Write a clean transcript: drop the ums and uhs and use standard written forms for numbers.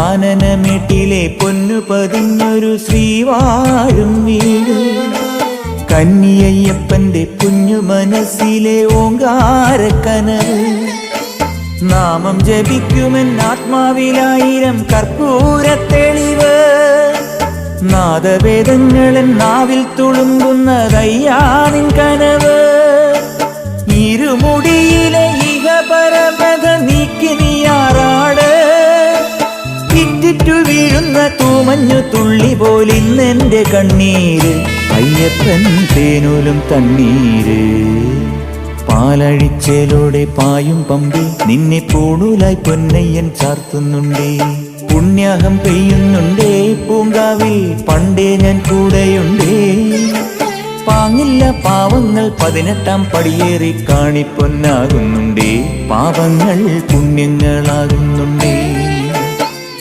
കാനനമേട്ടിലെ പൊന്നു പതിഞ്ഞൊരു ശ്രീവാഴും വീട്, കന്നിയയ്യപ്പന്റെ കുഞ്ഞു മനസ്സിലെ ഓങ്കാരക്കനവ്. നാമം ജപിക്കുമെൻ ആത്മാവിലായിരം കർപ്പൂര തെളിവ്, നാദവേദങ്ങളൻ നാവിൽ തുളുമ്പുന്നതയ്യാനിൻ കനവ്. ഇരുമുടിയിലെ ഇഹപരമത നീക്കി നീയാറാട്, ഇറ്റിറ്റു വീഴുന്ന തൂമഞ്ഞു തുള്ളി പോലിന്നെന്റെ കണ്ണീര്. അയ്യപ്പൻ തേനൂലും തണ്ണീര്, പാലഴിച്ചേലോടെ പായും പമ്പി നിന്നെ പൂണൂലായി പൊന്നയ്യൻ ചാർത്തുന്നുണ്ടേ. പുണ്യാഹം പെയ്യുന്നുണ്ടേ പൂങ്കാവിൽ പണ്ടേ ഞാൻ കൂടെയുണ്ടേ. പാങ്ങില്ല പാവങ്ങൾ 18-ാം പടിയേറി കാണിപ്പൊന്നാകുന്നുണ്ടേ, പാപങ്ങൾ പുണ്യങ്ങളാകുന്നുണ്ടേ.